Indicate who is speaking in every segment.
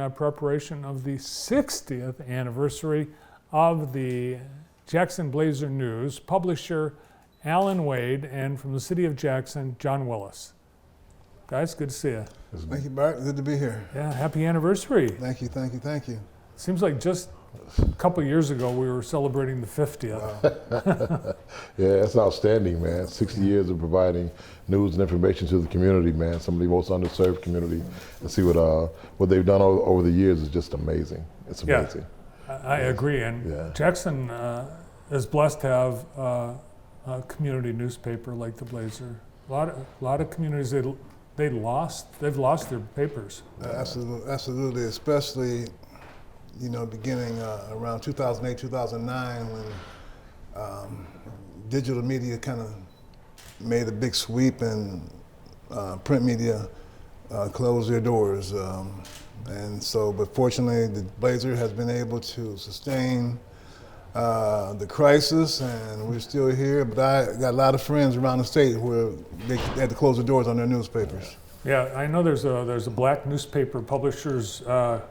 Speaker 1: in preparation of the 60th anniversary of the Jackson Blazer News, publisher Alan Wade, and from the city of Jackson, John Willis. Guys, good to see you.
Speaker 2: Thank you, Bart. Good to be here.
Speaker 1: Yeah, happy anniversary.
Speaker 2: Thank you, thank you, thank you.
Speaker 1: Seems like just a couple years ago we were celebrating the 50th.
Speaker 2: Wow.
Speaker 3: Yeah, that's outstanding, man. 60 years of providing news and information to the community, man. Some of the most underserved community. And see what they've done over the years is just amazing. It's amazing.
Speaker 1: Yeah, I agree. And Jackson is blessed to have a community newspaper like the Blazer. A lot of communities they've lost their papers.
Speaker 2: Absolutely, especially beginning around 2008, 2009, when digital media kind of made a big sweep and print media closed their doors. And so, but fortunately, the Blazer has been able to sustain the crisis, and we're still here. But I got a lot of friends around the state where they had to close the doors on their newspapers.
Speaker 1: Yeah, I know there's a black newspaper publishers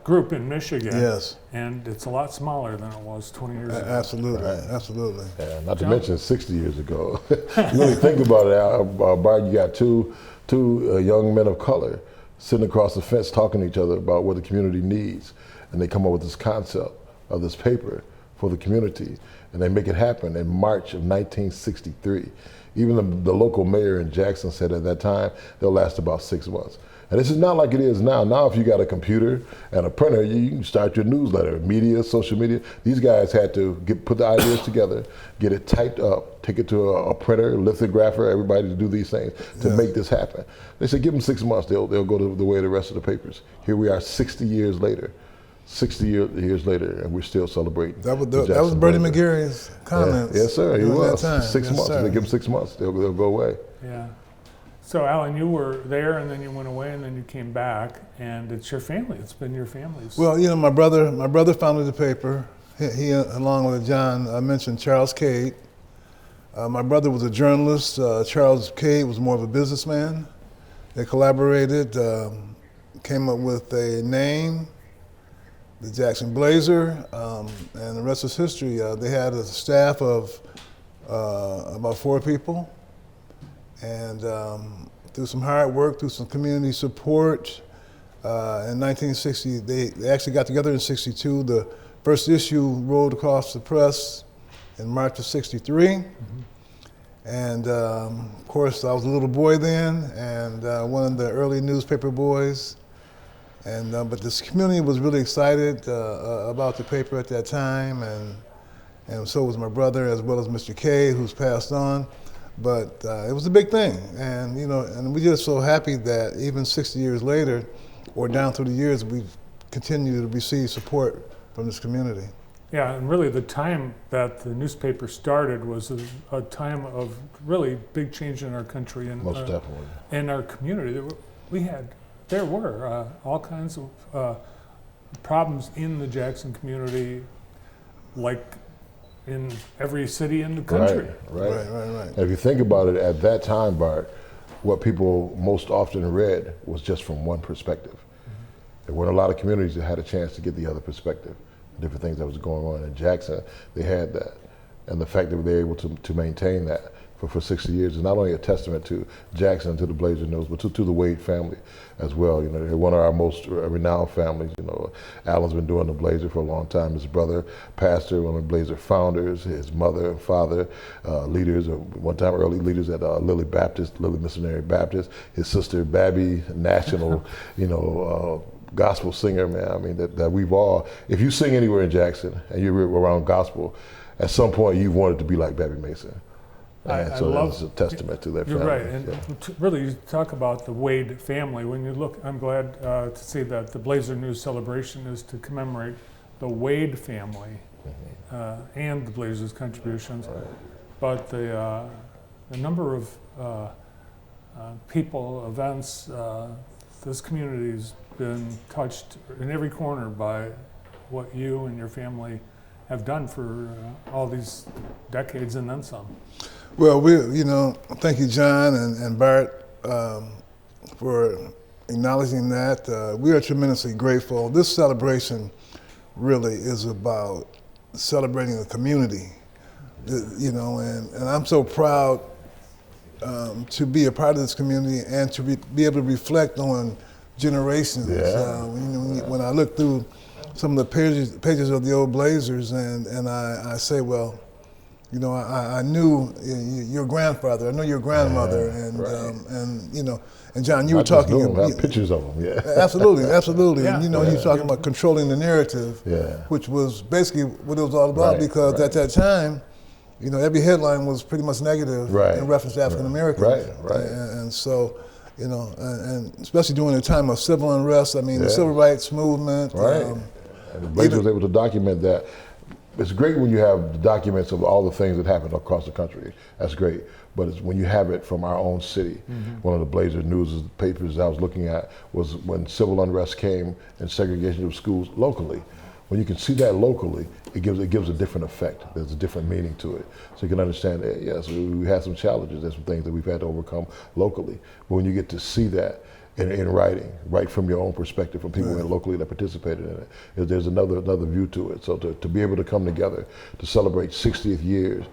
Speaker 1: group in Michigan.
Speaker 2: Yes.
Speaker 1: And it's a lot smaller than it was 20 years ago.
Speaker 2: Absolutely,
Speaker 3: Right.
Speaker 2: absolutely.
Speaker 3: Yeah, not to mention 60 years ago. You really think about it, Bart, you got two young men of color sitting across the fence talking to each other about what the community needs. And they come up with this concept of this paper for the community. And they make it happen in March of 1963. Even the local mayor in Jackson said at that time, they'll last about 6 months. And this is not like it is now. Now, if you got a computer and a printer, you can start your newsletter, media, social media. These guys had to put the ideas together, get it typed up, take it to a printer, lithographer, everybody to do these things to make this happen. They said, give them 6 months, they'll go the way of the rest of the papers. Here we are 60 years later. 60 years later, and we're still celebrating.
Speaker 2: That was Bernie McGarry's comments.
Speaker 3: Yes, sir. He was.
Speaker 2: That time.
Speaker 3: 6 months.
Speaker 2: Sir.
Speaker 3: They give them 6 months. They'll go away.
Speaker 1: Yeah. So, Alan, you were there, and then you went away, and then you came back, and it's your family. It's been your family's.
Speaker 2: Well, my brother founded the paper. He along with John, I mentioned Charles Cade. My brother was a journalist. Charles Cade was more of a businessman. They collaborated, came up with a name, the Jackson Blazer, and the rest is history. They had a staff of about 4 people, and through some hard work, through some community support, in 1960, they actually got together in 62. The first issue rolled across the press in March of 63. Mm-hmm. And of course, I was a little boy then, and one of the early newspaper boys. And but this community was really excited about the paper at that time, and so was my brother, as well as Mr. K, who's passed on. But it was a big thing, and and we're just so happy that even 60 years later, or down through the years, we've continued to receive support from this community.
Speaker 1: Yeah, and really the time that the newspaper started was a time of really big change in our country and
Speaker 3: Most definitely.
Speaker 1: in our community. There were all kinds of problems in the Jackson community, like in every city in the country.
Speaker 3: Right.
Speaker 2: Right.
Speaker 3: And if you think about it, at that time, Bart, what people most often read was just from one perspective. Mm-hmm. There weren't a lot of communities that had a chance to get the other perspective, different things that was going on. In Jackson, they had that. And the fact that they were able to maintain that for 60 years is not only a testament to Jackson, to the Blazer News, but to the Wade family as well. They're one of our most renowned families. Alan's been doing the Blazer for a long time. His brother, pastor, one of the Blazer founders, his mother and father, leaders, one time early leaders at Lilly Missionary Baptist, his sister, Babby, national, gospel singer, man. I mean, that we've all, if you sing anywhere in Jackson and you're around gospel, at some point you wanted to be like Babby Mason. And so that's a testament to their family.
Speaker 1: You're right, and really you talk about the Wade family. When you look, I'm glad to see that the Blazer News celebration is to commemorate the Wade family and the Blazers' contributions. Right. But the number of people, events, this community's been touched in every corner by what you and your family have done for all these decades and then some.
Speaker 2: Well, thank you, John and Bart, for acknowledging that. We are tremendously grateful. This celebration really is about celebrating the community, you know, and I'm so proud to be a part of this community and to be able to reflect on generations.
Speaker 3: Yeah.
Speaker 2: When I look through some of the pages of the old Blazers and I say, well, you know, I knew your grandfather, I knew your grandmother, and you know, and John, you were talking.
Speaker 3: I have pictures of them, yeah.
Speaker 2: Absolutely, absolutely.
Speaker 1: Yeah.
Speaker 2: And you know, you're talking about controlling the narrative, which was basically what it was all about. Because at that time, you know, every headline was pretty much negative in reference to African Americans.
Speaker 3: Right.
Speaker 2: And so, you know, and especially during the time of civil unrest. I mean, the civil rights movement.
Speaker 3: And the Blazer was able to document that. It's great when you have the documents of all the things that happened across the country. That's great. But it's when you have it from our own city. One of the Blazer News papers I was looking at was when civil unrest came and segregation of schools locally. When you can see that locally, it gives a different effect. There's a different meaning to it. So you can understand that, yes, we had some challenges. There's some things that we've had to overcome locally. But when you get to see that in writing, right from your own perspective, from people locally that participated in it, there's another view to it. So to be able to come together to celebrate 60 years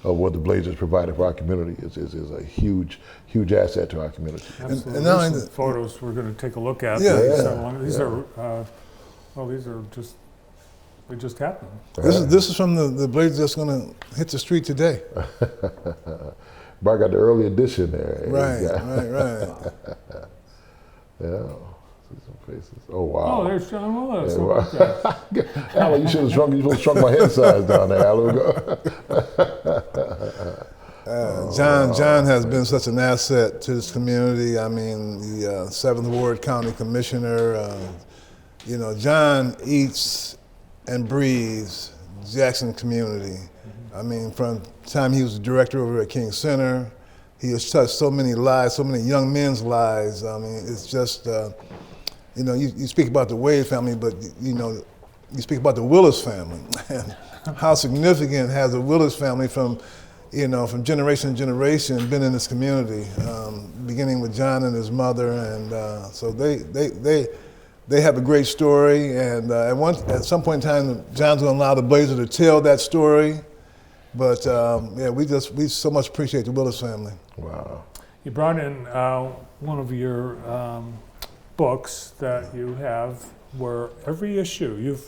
Speaker 3: of what the Blazers provided for our community is a huge asset to our community.
Speaker 1: Absolutely.
Speaker 2: And now
Speaker 1: There's some photos we're going to take a look at. These just happened.
Speaker 2: This is from the Blazers that's going to hit the street today.
Speaker 3: Bart got the early edition there.
Speaker 2: Right.
Speaker 3: Yeah. See some faces. Oh wow.
Speaker 1: Oh, there's John Willis.
Speaker 3: Alan, you should have shrunk my head size down there, Alan.
Speaker 2: John has been such an asset to this community. I mean, the 7th Ward County Commissioner. You know, John eats and breathes Jackson community. I mean, from the time he was the director over at King Center, he has touched so many lives, so many young men's lives. I mean, it's just, you know, you speak about the Wade family, but you know, you speak about the Willis family. And how significant has the Willis family from generation to generation been in this community, beginning with John and his mother. And so they have a great story. And at some point in time, John's gonna allow the Blazer to tell that story. But we so much appreciate the Willis family.
Speaker 3: Wow.
Speaker 1: You brought in one of your books that you have, where every issue you've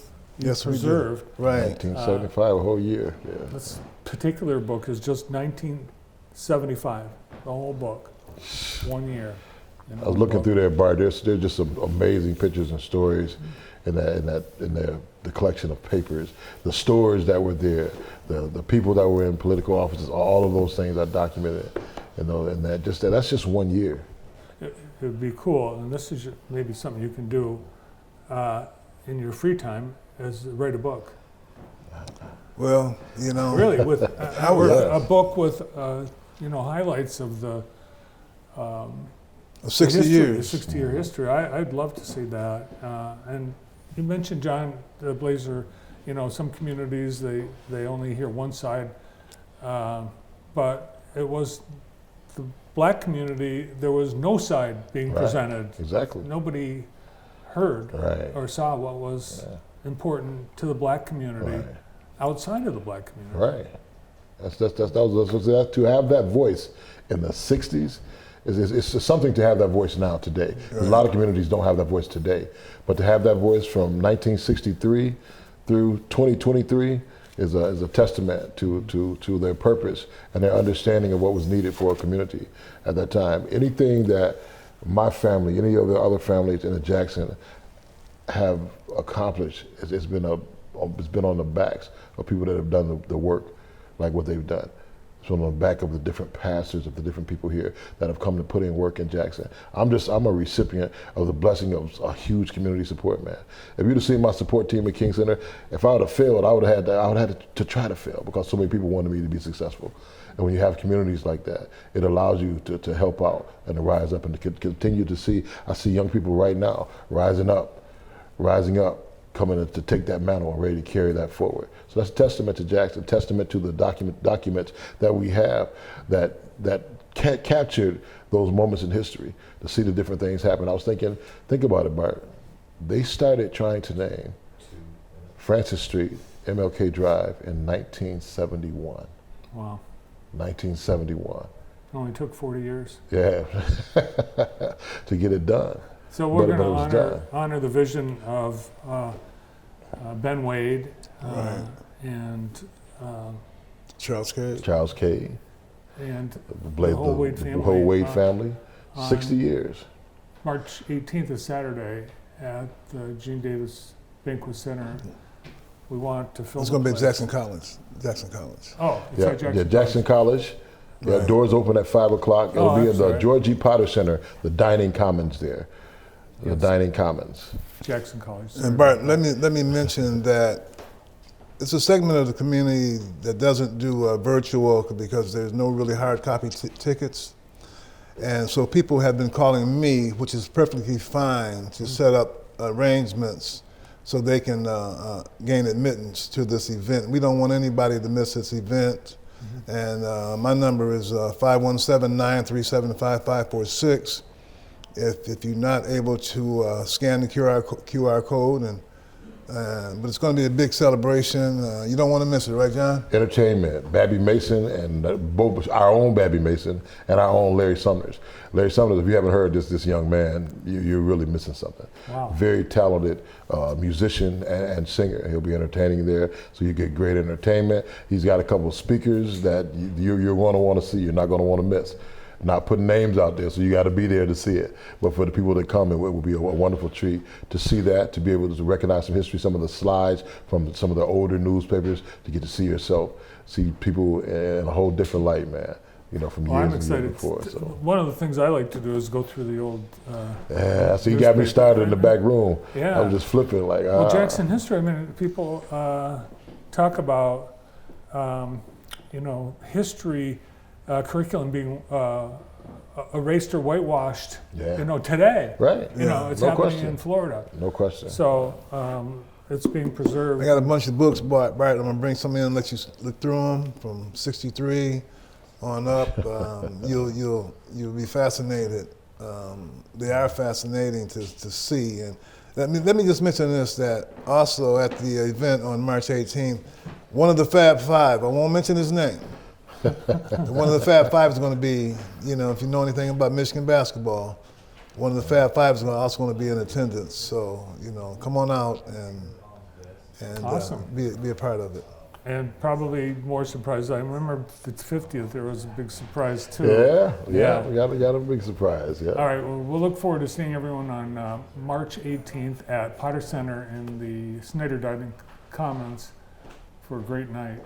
Speaker 1: preserved.
Speaker 2: Right.
Speaker 3: 1975, a whole year. Yeah.
Speaker 1: This particular book is just 1975, the whole book, 1 year.
Speaker 3: I was looking through there, Bart. There's just some amazing pictures and stories in the collection of papers. The stores that were there, the people that were in political offices, all of those things I documented. And that's just 1 year.
Speaker 1: It would be cool, and this is maybe something you can do in your free time, is write a book.
Speaker 2: Well, you know,
Speaker 1: really, with a book with highlights of the
Speaker 2: 60 years,
Speaker 1: 60-year history. I'd love to see that. And you mentioned John Blazer. You know, some communities they only hear one side, but it was the black community. There was no side being presented.
Speaker 3: Exactly.
Speaker 1: Nobody heard or saw what was important to the black community outside of the black community. Right.
Speaker 3: That's to have that voice in the 60s. It's something to have that voice now today. Right. A lot of communities don't have that voice today, but to have that voice from 1963 through 2023 is a testament to their purpose and their understanding of what was needed for a community at that time. Anything that my family, any of the other families in the Jackson have accomplished, it's been on the backs of people that have done the work like what they've done. So on the back of the different pastors, of the different people here that have come to put in work in Jackson. I'm a recipient of the blessing of a huge community support, man. If you'd have seen my support team at King Center, if I would have failed, I would have had to try to fail because so many people wanted me to be successful. And when you have communities like that, it allows you to help out and to rise up and to continue to see. I see young people right now rising up, coming to take that mantle and ready to carry that forward. So that's a testament to Jackson, testament to the documents that we have that captured those moments in history to see the different things happen. I was thinking, think about it, Bart. They started trying to name Francis Street, MLK Drive in 1971.
Speaker 1: Wow.
Speaker 3: 1971.
Speaker 1: It only took 40 years.
Speaker 3: Yeah, to get it done.
Speaker 1: So we're
Speaker 3: But
Speaker 1: going
Speaker 3: it was
Speaker 1: to
Speaker 3: done.
Speaker 1: honor the vision of Ben Wade
Speaker 2: Right.
Speaker 1: and
Speaker 2: Charles Cade.
Speaker 3: Charles Cade,
Speaker 1: and
Speaker 3: the
Speaker 1: whole Wade family.
Speaker 3: whole Wade
Speaker 1: on-
Speaker 3: family, 60 years.
Speaker 1: March 18th is Saturday at the Gene Davis Banquet Center. We want to film.
Speaker 2: It's going to
Speaker 1: the
Speaker 2: be
Speaker 1: place.
Speaker 2: Jackson College. Jackson College.
Speaker 1: Oh, it's
Speaker 3: Yeah,
Speaker 1: at Jackson.
Speaker 3: Jackson College. Yeah,
Speaker 2: Right.
Speaker 3: doors open at 5 o'clock. It'll
Speaker 1: Oh,
Speaker 3: be in
Speaker 1: that's
Speaker 3: the
Speaker 1: right.
Speaker 3: George E. Potter Center, the dining commons there. The
Speaker 1: Yes.
Speaker 3: dining commons.
Speaker 1: Jackson College.
Speaker 2: And Bart, let me mention that it's a segment of the community that doesn't do virtual because there's no really hard copy tickets. And so people have been calling me, which is perfectly fine, to set up arrangements so they can gain admittance to this event. We don't want anybody to miss this event. And my number is 517-937-5546. If you're not able to scan the QR code, but it's going to be a big celebration. You don't want to miss it, right, John?
Speaker 3: Entertainment, Babby Mason, and both our own Babby Mason and our own Larry Sumners. Larry Sumners, if you haven't heard this young man, you're really missing something.
Speaker 1: Wow.
Speaker 3: Very talented musician and singer. He'll be entertaining there, so you get great entertainment. He's got a couple of speakers that you're going to want to see. You're not going to want to miss. Not putting names out there, so you got to be there to see it. But for the people that come, it will be a wonderful treat to see that, to be able to recognize some history, some of the slides from some of the older newspapers, to get to see yourself, see people in a whole different light, man. You know, from
Speaker 1: Well, I'm
Speaker 3: years and years
Speaker 1: excited.
Speaker 3: before. So.
Speaker 1: One of the things I like to do is go through the old.
Speaker 3: Yeah, so you got me started in the back room.
Speaker 1: Yeah.
Speaker 3: I was just flipping like,
Speaker 1: Well, Jackson history. I mean, people talk about history curriculum being erased or whitewashed.
Speaker 3: Yeah.
Speaker 1: Today.
Speaker 3: Right.
Speaker 1: You know, it's
Speaker 3: No
Speaker 1: happening
Speaker 3: question.
Speaker 1: in Florida.
Speaker 3: No question.
Speaker 1: So it's being preserved.
Speaker 2: I got a bunch of books, Bart. I'm going to bring some in and let you look through them from 63 on up. You'll be fascinated. They are fascinating to see. And let me just mention this, that also at the event on March 18th, one of the Fab Five, I won't mention his name, one of the Fab Five is going to be, if you know anything about Michigan basketball, one of the Fab Five is also going to be in attendance. So, come on out and
Speaker 1: Awesome.
Speaker 2: be a part of it.
Speaker 1: And probably more surprised. I remember the 50th, there was a big surprise too.
Speaker 3: Yeah. We got a big surprise. Yeah.
Speaker 1: All right, well, we'll look forward to seeing everyone on March 18th at Potter Center in the Snyder Dining Commons for a great night.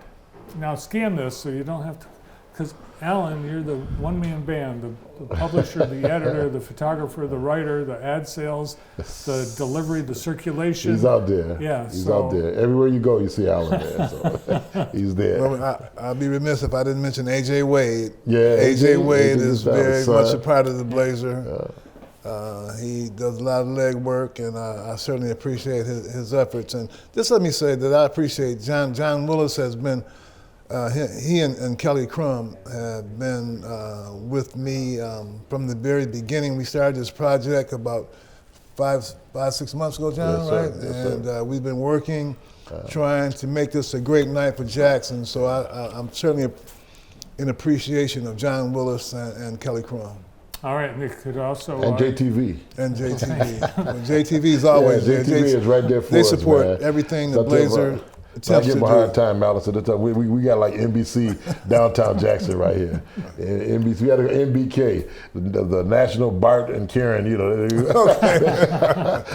Speaker 1: Now scan this so you don't have to, because Alan, you're the one-man band, the publisher, the editor, the photographer, the writer, the ad sales, the delivery, the circulation.
Speaker 3: He's out there.
Speaker 1: Yeah,
Speaker 3: He's
Speaker 1: so-
Speaker 3: out there. Everywhere you go, you see Alan there. So he's there.
Speaker 2: Well, I'd be remiss if I didn't mention A.J. Wade.
Speaker 3: Yeah,
Speaker 2: A.J. Wade
Speaker 3: AJ
Speaker 2: is
Speaker 3: found
Speaker 2: very
Speaker 3: his
Speaker 2: much a
Speaker 3: son.
Speaker 2: part of the Blazer. He does a lot of leg work, and I certainly appreciate his efforts. And just let me say that I appreciate John Willis has been, he and Kelly Crum have been with me from the very beginning. We started this project about 5-6 months ago, John,
Speaker 3: Yes, sir.
Speaker 2: right?
Speaker 3: Yes, sir.
Speaker 2: And we've been working, trying to make this a great night for Jackson. So I'm certainly in appreciation of John Willis and Kelly Crum.
Speaker 1: All right, and they could also.
Speaker 3: And JTV.
Speaker 2: And JTV. JTV is always
Speaker 3: Yeah,
Speaker 2: there.
Speaker 3: JTV is right there for
Speaker 2: They
Speaker 3: us,
Speaker 2: support
Speaker 3: man.
Speaker 2: everything the
Speaker 3: So I tell you
Speaker 2: Blazer
Speaker 3: what, I
Speaker 2: attempts
Speaker 3: give
Speaker 2: to
Speaker 3: him a hard
Speaker 2: do.
Speaker 3: time, Malice. At the time. We got like NBC downtown Jackson right here. And NBC, we got NBK, the National Bart and Karen.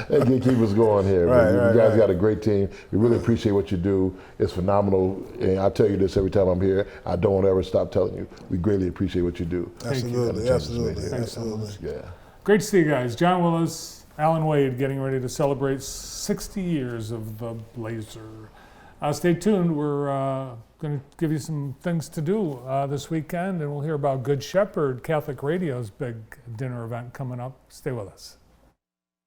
Speaker 3: They keep us going here.
Speaker 2: Right,
Speaker 3: you
Speaker 2: right,
Speaker 3: guys
Speaker 2: right.
Speaker 3: got a great team. We really appreciate what you do. It's phenomenal. And I tell you this every time I'm here. I don't ever stop telling you. We greatly appreciate what you do.
Speaker 2: Absolutely,
Speaker 3: you.
Speaker 2: absolutely,
Speaker 1: Thanks so
Speaker 2: absolutely.
Speaker 3: Yeah.
Speaker 1: Great to see you guys. John Willis, Alan Wade getting ready to celebrate 60 years of the Blazer. Stay tuned. We're going to give you some things to do this weekend, and we'll hear about Good Shepherd, Catholic Radio's big dinner event coming up. Stay with us.